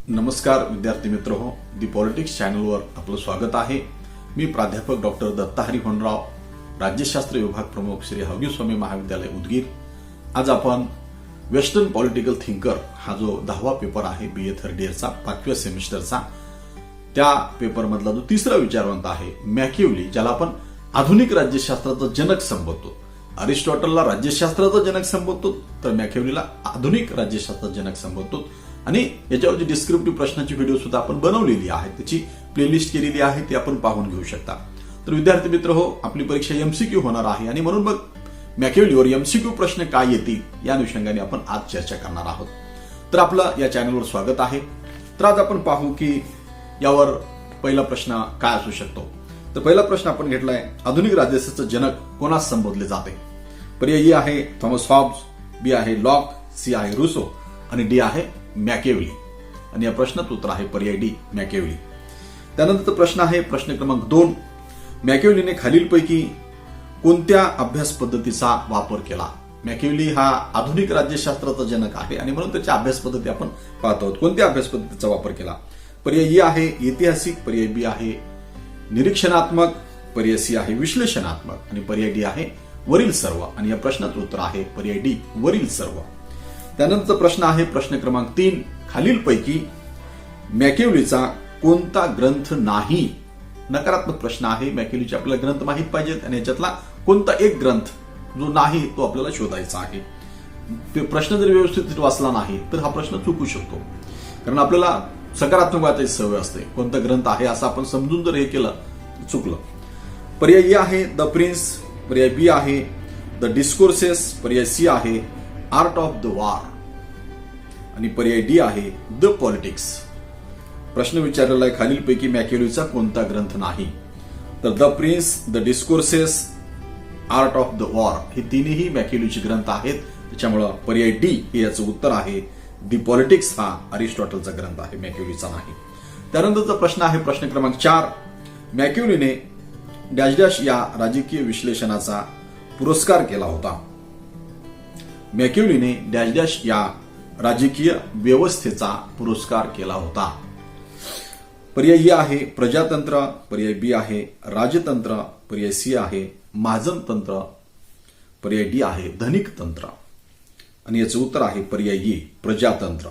नमस्कार विद्यार्थी मित्र हो, दी पॉलिटिक्स चॅनलवर आपलं स्वागत आहे। मी प्राध्यापक डॉक्टर दत्ताहरी होनराव, राज्यशास्त्र विभाग प्रमुख श्री हवगी स्वामी महाविद्यालय उदगीर। आज आपण वेस्टर्न पॉलिटिकल थिंकर हा जो 10वा पेपर आहे बीए थर्ड इयरचा 5व्या सेमिस्टरचा, त्या पेपर मधला जो तिसरा विचारवंत आहे मॅकिएव्हली, ज्याला आपण आधुनिक राज्यशास्त्राचा जनक संबोधतो। अरिस्टॉटलला राज्यशास्त्राचा जनक संबोधतो, तर मॅकिएव्हलीला आधुनिक राज्यशास्त्राचा जनक संबोधतो। आणि याच्यावरची डिस्क्रिप्टिव्ह प्रश्नाची व्हिडिओ सुद्धा आपण बनवलेली आहे, त्याची प्लेलिस्ट केलेली आहे, ती आपण पाहून घेऊ शकता। तर विद्यार्थी मित्र हो, आपली परीक्षा एमसीक्यू होणार आहे आणि म्हणून मग मॅकिएव्हलीवर एमसीक्यू प्रश्न काय येतील या अनुषंगाने आपण आज चर्चा करणार आहोत। तर आपलं या चॅनलवर स्वागत आहे। तर आज आपण पाहू की यावर पहिला प्रश्न काय असू शकतो। तर पहिला प्रश्न आपण घेतलाय, आधुनिक राज्यशास्त्राचे जनक कोणास संबोधले जाते। पर्याय ए आहे थॉमस हॉब्स, बी आहे लॉक, सी आहे रुसो आणि डी आहे मॅकिएव्हली। आणि या प्रश्नाचं उत्तर आहे पर्याय डी, मॅकिएव्हली। त्यानंतरचा प्रश्न आहे प्रश्न क्रमांक 2, मॅकिएव्हलीने खालीलपैकी कोणत्या अभ्यास पद्धतीचा वापर केला। मॅकिएव्हली हा आधुनिक राज्यशास्त्राचा जनक आहे आणि म्हणून त्याच्या अभ्यास पद्धती आपण पाहत आहोत। कोणत्या अभ्यास पद्धतीचा वापर केला। पर्याय ए आहे ऐतिहासिक, पर्याय बी आहे निरीक्षणात्मक, पर्याय सी आहे विश्लेषणात्मक आणि पर्याय डी आहे वरील सर्व। आणि या प्रश्नाचं उत्तर आहे पर्याय डी, वरील सर्व। त्यानंतर प्रश्न आहे प्रश्न क्रमांक 3, खालीलपैकी मॅकिएव्हलीचा कोणता ग्रंथ नाही। नकारात्मक प्रश्न आहे, मॅकिएव्हलीचे आपल्याला ग्रंथ माहित पाहिजेत आणि याच्यातला कोणता एक ग्रंथ जो नाही तो आपल्याला शोधायचा आहे। प्रश्न जर व्यवस्थित वाचला नाही तर हा प्रश्न चुकू शकतो, कारण आपल्याला सकारात्मक वाचायची सवय असते। कोणता ग्रंथ आहे असं आपण समजून जर हे केलं चुकलं। पर्याय ए आहे द प्रिन्स, पर्याय बी आहे द डिस्कोर्सेस, पर्याय सी आहे आर्ट ऑफ द वॉर आणि पर्याय डी आहे द पॉलिटिक्स। प्रश्न विचारलेला आहे खालीलपैकी मॅकिएव्हलीचा कोणता ग्रंथ नाही। तर the prince, the discourses, art of the war हे तिन्ही मॅकिएव्हलीचे ग्रंथ आहेत, त्याच्यामुळे पर्याय डी हे याचं उत्तर आहे। दी पॉलिटिक्स हा अरिस्टॉटलचा ग्रंथ आहे, मॅकिएव्हलीचा नाही। त्यानंतरचा प्रश्न आहे प्रश्न क्रमांक 4, मॅकिएव्हलीने डॅश डॅश या राजकीय विश्लेषणाचा पुरस्कार केला होता। मॅकिएव्हलीने डॅश डॅश या राजकीय व्यवस्थेचा पुरस्कार केला होता। पर्याय ए आहे प्रजातंत्र, पर्याय बी आहे राजतंत्र, पर्याय सी आहे महाजनतंत्र, पर्याय डी आहे धनिक तंत्र आणि याचं उत्तर आहे पर्याय ए, प्रजातंत्र।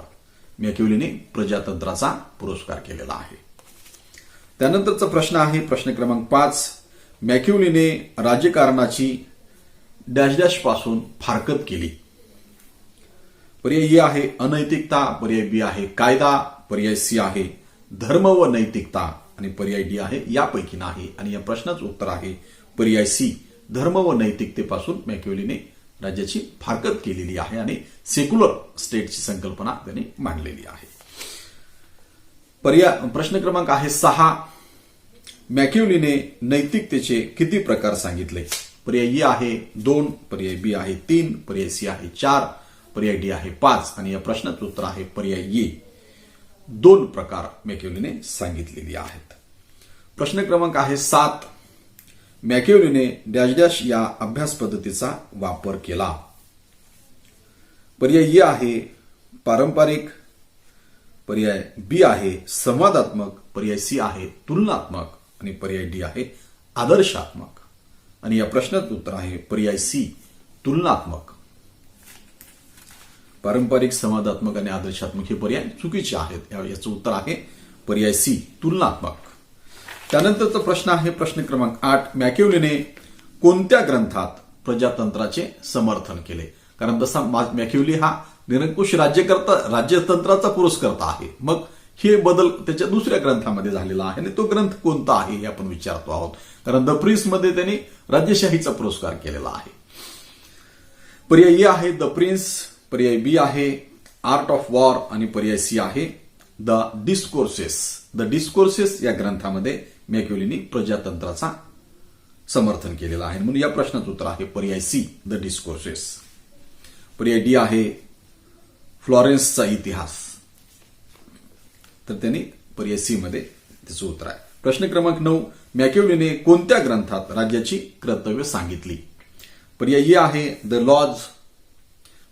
मॅकिएव्हलीने प्रजातंत्राचा पुरस्कार केलेला आहे। त्यानंतरचा प्रश्न आहे प्रश्न क्रमांक 5, मॅकिएव्हलीने राजकारणाची डॅश डॅश पासून फारकत केली। पर्याय ए आहे अनैतिकता, पर्याय बी आहे कायदा, पर्याय सी आहे धर्म व नैतिकता आणि पर्याय डी आहे यापैकी नाही। आणि या प्रश्नाचं उत्तर आहे पर्याय सी, धर्म व नैतिकतेपासून मॅकिएव्हलीने राज्याची फारकत केलेली आहे आणि सेक्युलर स्टेटची संकल्पना त्यांनी मांडलेली आहे। प्रश्न क्रमांक आहे 6, मॅकिएव्हलीने नैतिकतेचे किती प्रकार सांगितले। पर्याय ए आहे 2, पर्याय बी आहे 3, पर्याय सी आहे 4, पर्याय डी आहे 5 आणि या प्रश्नाचं उत्तर आहे पर्याय ए, 2 प्रकार मॅकिएव्हलीने सांगितलेली आहेत। प्रश्न क्रमांक आहे 7, मॅकिएव्हलीने डॅश डॅश या अभ्यास पद्धतीचा वापर केला। पर्याय ए आहे पारंपरिक, पर्याय बी आहे संवादात्मक, पर्याय सी आहे तुलनात्मक आणि पर्याय डी आहे आदर्शात्मक आणि या प्रश्नाचं उत्तर आहे पर्याय सी, तुलनात्मक। पारंपरिक, संवादात्मक आणि आदर्शात्मक हे पर्याय चुकीचे आहेत, याचं उत्तर आहे पर्याय सी, तुलनात्मक। त्यानंतरचा प्रश्न आहे प्रश्न क्रमांक 8, मॅकिएव्हलीने कोणत्या ग्रंथात प्रजातंत्राचे समर्थन केले। कारण तसा मॅकिएव्हली हा निरंकुश राज्यतंत्राचा पुरस्कर्ता आहे, मग हे बदल त्याच्या दुसऱ्या ग्रंथामध्ये झालेला आहे आणि तो ग्रंथ कोणता आहे हे आपण विचारतो आहोत, कारण द प्रिन्स मध्ये त्यांनी राज्यशाहीचा पुरस्कार केलेला आहे। पर्याय ए आहे द प्रिन्स, पर्याय बी आहे आर्ट ऑफ वॉर आणि पर्याय सी आहे द डिस्कोर्सेस। द डिस्कोर्सेस या ग्रंथामध्ये मॅकिएव्हलीने प्रजातंत्राचा समर्थन केलेलं आहे, म्हणून या प्रश्नाचं उत्तर आहे पर्याय सी, द डिस्कोर्सेस। पर्याय डी आहे फ्लॉरेन्सचा इतिहास, तर त्यांनी पर्याय सी मध्ये त्याचं उत्तर आहे। प्रश्न क्रमांक 9, मॅकिएव्हलीने कोणत्या ग्रंथात राज्याची कर्तव्य सांगितली। पर्याय ए आहे द लॉज,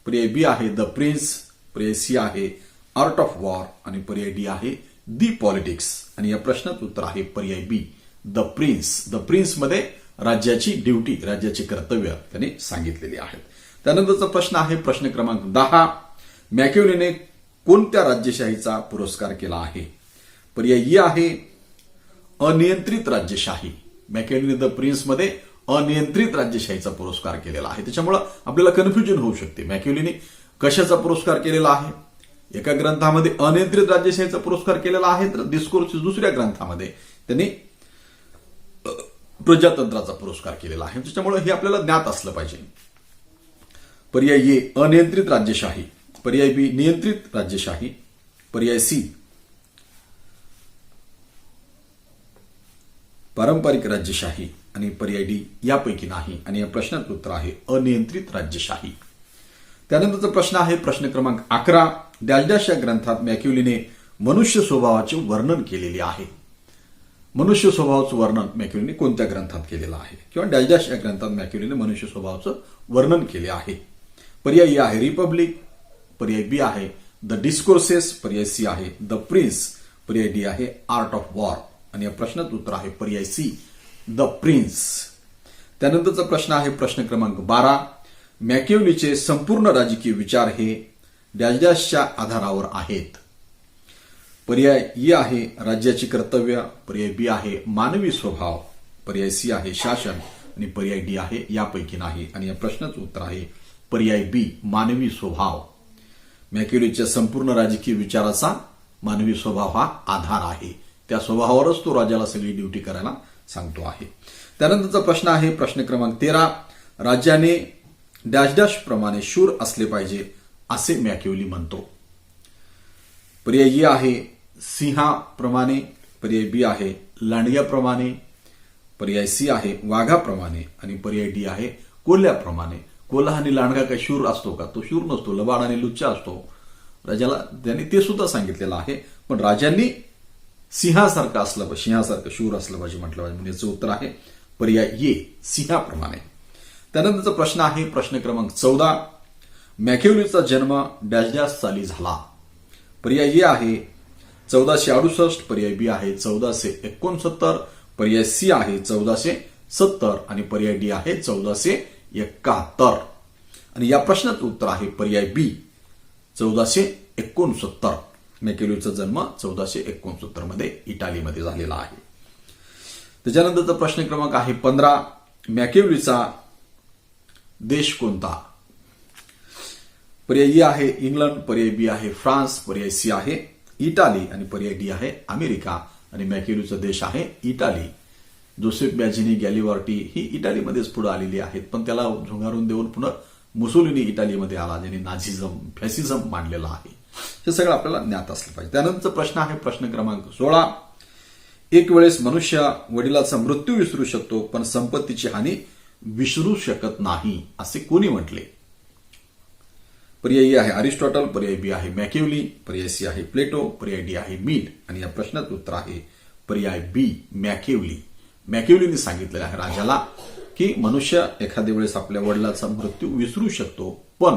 पर्याय बी आहे द प्रिन्स, पर्याय सी आहे आर्ट ऑफ वॉर आणि पर्याय डी आहे दी पॉलिटिक्स. आणि या प्रश्नाचं उत्तर आहे पर्याय be the prince. The prince मध्ये राज्याची ड्युटी, राज्याची कर्तव्य त्यांनी सांगितलेली आहेत. त्यानंतरचा प्रश्न आहे प्रश्न क्रमांक 10. मॅकियावेलीने कोणत्या राज्यशाहीचा पुरस्कार केला आहे? पर्याय ई आहे अनियंत्रित राज्यशाही. मॅकियावेलीने द प्रिन्स मध्ये अनियंत्रित राज्यशाहीचा पुरस्कार केलेला आहे. त्याच्यामुळे आपल्याला कन्फ्युजन होऊ शकते. मॅकियावेलीने कशाचा पुरस्कार केलेला आहे? एका ग्रंथामध्ये अनियंत्रित राज्यशाहीचा पुरस्कार केलेला आहे, तर डिस्कोर्सेस दुसऱ्या ग्रंथामध्ये त्यांनी प्रजातंत्राचा पुरस्कार केलेला आहे. त्याच्यामुळे हे आपल्याला ज्ञात असलं पाहिजे. पर्याय ए अनियंत्रित राज्यशाही, पर्याय बी नियंत्रित राज्यशाही, पर्याय सी पारंपरिक राज्यशाही आणि पर्याय डी यापैकी नाही. आणि या प्रश्नाचं उत्तर आहे अनियंत्रित राज्यशाही. त्यानंतरचा प्रश्न आहे प्रश्न क्रमांक 11. डॅश डॅश या ग्रंथात मॅकियावेलीने मनुष्य स्वभावाचे वर्णन केलेले आहे. मनुष्य स्वभावाचं वर्णन मॅकियावेलीने कोणत्या ग्रंथात केलेलं आहे? किंवा डॅश डॅश या ग्रंथात मॅकियावेलीने मनुष्य स्वभावाचं वर्णन केले आहे. पर्याय ए आहे रिपब्लिक, पर्याय बी आहे द डिस्कोर्सेस, पर्याय सी आहे द प्रिन्स, पर्याय डी आहे आर्ट ऑफ वॉर. आणि या प्रश्नाचं उत्तर आहे पर्याय सी द प्रिन्स. त्यानंतरचा प्रश्न आहे प्रश्न क्रमांक 12. मॅकियावेलीचे संपूर्ण राजकीय विचार हे डॅश डॅशच्या आधारावर आहेत. पर्याय ई आहे राज्याची कर्तव्य, पर्याय बी आहे मानवी स्वभाव, पर्याय सी आहे शासन आणि पर्याय डी आहे यापैकी नाही. आणि या प्रश्नाचं उत्तर आहे पर्याय बी मानवी स्वभाव. मॅकियावेलीच्या संपूर्ण राजकीय विचाराचा मानवी स्वभाव हा आधार आहे. त्या स्वभावावरच तो राजाला सगळी ड्युटी करायला सांगतो आहे. त्यानंतरचा प्रश्न आहे प्रश्न क्रमांक 13. राज्याने डॅश डॅश प्रमाणे शूर असले पाहिजे असे मॅकियावेली म्हणतो. पर्याय ई आहे सिंहाप्रमाणे, पर्याय बी आहे लांडग्याप्रमाणे, पर्याय सी आहे वाघाप्रमाणे आणि पर्याय डी आहे कोल्ह्याप्रमाणे. कोल्हा आणि लांडगा काय शूर असतो का? तो शूर नसतो, लबाड आणि लुच्चा असतो. राजाला त्यांनी ते सुद्धा सांगितलेलं आहे. पण राजांनी सिंहासारखं असलं पाहिजे, सिंहासारखं शूर असलं पाहिजे म्हटलं पाहिजे. म्हणजे याचं उत्तर आहे पर्याय ए सिंहाप्रमाणे. त्यानंतरचा प्रश्न आहे प्रश्न क्रमांक 14. मॅकियावेलीचा जन्म डॅश डॅश साली झाला. पर्याय ए आहे 1468, पर्याय बी आहे 1469, पर्याय सी आहे 1470 आणि पर्याय डी आहे 1471. आणि या प्रश्नाचं उत्तर आहे पर्याय बी 1469. मॅकियावेलीचा जन्म 1469 मध्ये इटालीमध्ये झालेला आहे. त्याच्यानंतरचा प्रश्न क्रमांक आहे 15. मॅकियावेलीचा देश कोणता? पर्याय ई आहे इंग्लंड, पर्याय बी आहे फ्रान्स, पर्याय सी आहे इटाली आणि पर्याय डी आहे अमेरिका. आणि मॅकियावेलीचा देश आहे इटाली. जोसेफ मॅझिनी गॅलिवर्टी ही इटालीमध्येच पुढे आलेली आहेत, पण त्याला झुगारून देऊन पुन्हा मुसोलिनी इटालीमध्ये आला, ज्यांनी नाझिझम फॅसिझम मांडलेला आहे. हे सगळं आपल्याला ज्ञात असलं पाहिजे. त्यानंतर प्रश्न आहे प्रश्न क्रमांक 16. एक वेळेस मनुष्य वडिलाचा मृत्यू विसरू शकतो पण संपत्तीची हानी विसरू शकत नाही असे कोणी म्हटले? पर्याय आहे अरिस्टॉटल, पर्याय बी आहे मॅकियावेली, पर्याय सी आहे प्लेटो, पर्याय डी आहे मीड. आणि या प्रश्नाचं उत्तर आहे पर्याय बी मॅकियावेली. मॅकियावेलीने सांगितलेलं आहे राजाला की मनुष्य एखाद्या वेळेस आपल्या वडिलाचा मृत्यू विसरू शकतो पण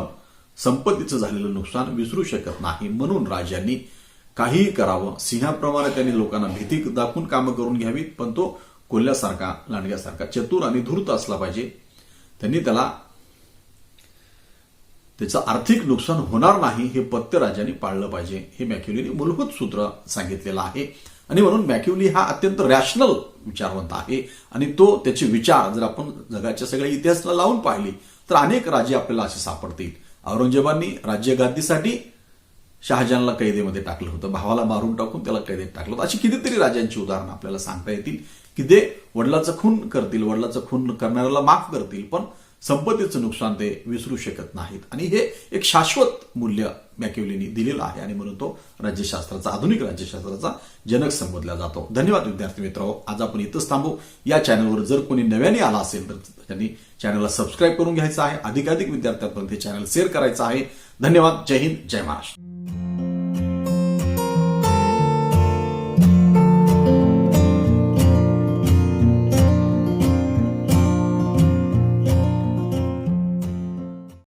संपत्तीचं झालेलं नुकसान विसरू शकत नाही. म्हणून राजांनी काहीही करावं, सिंहाप्रमाणे त्यांनी लोकांना भीती दाखवून कामं करून घ्यावीत, पण तो कोल्ह्यासारखा लांडग्यासारखा चतुर आणि धूर्त असला पाहिजे. त्यांनी त्याचं आर्थिक नुकसान होणार नाही हे पथ्य राजांनी पाळलं पाहिजे. हे मॅकियावेलीने मूलभूत सूत्र सांगितलेलं आहे. आणि म्हणून मॅकियावेली हा अत्यंत रॅशनल विचारवंत आहे. आणि तो त्याचे विचार जर आपण जगाच्या सगळ्या इतिहासाला लावून पाहिली तर अनेक राजे आपल्याला असे सापडतील. औरंगजेबांनी राज्यगादीसाठी शहाजहानला कैदेमध्ये टाकलं होतं, भावाला मारून टाकून त्याला कैदेत टाकलं होतं. अशी कितीतरी राजांची उदाहरणं आपल्याला सांगता येतील की ते वडिलाचं खून करतील, वडिलाचं खून करणाऱ्याला माफ करतील, पण संपत्तीचं नुकसान ते विसरू शकत नाहीत. आणि हे एक शाश्वत मूल्य मॅकियावेलीने दिलेलं आहे आणि म्हणून तो राज्यशास्त्राचा, आधुनिक राज्यशास्त्राचा जनक संबोधला जातो. धन्यवाद विद्यार्थी मित्रांनो. आज आपण इथंच थांबू. या चॅनलवर जर कोणी नव्याने आला असेल तर त्यांनी चॅनलला सबस्क्राईब करून घ्यायचं आहे. अधिकाधिक विद्यार्थ्यांपर्यंत हे चॅनल शेअर करायचं आहे. धन्यवाद. जय हिंद, जय महाराष्ट्र.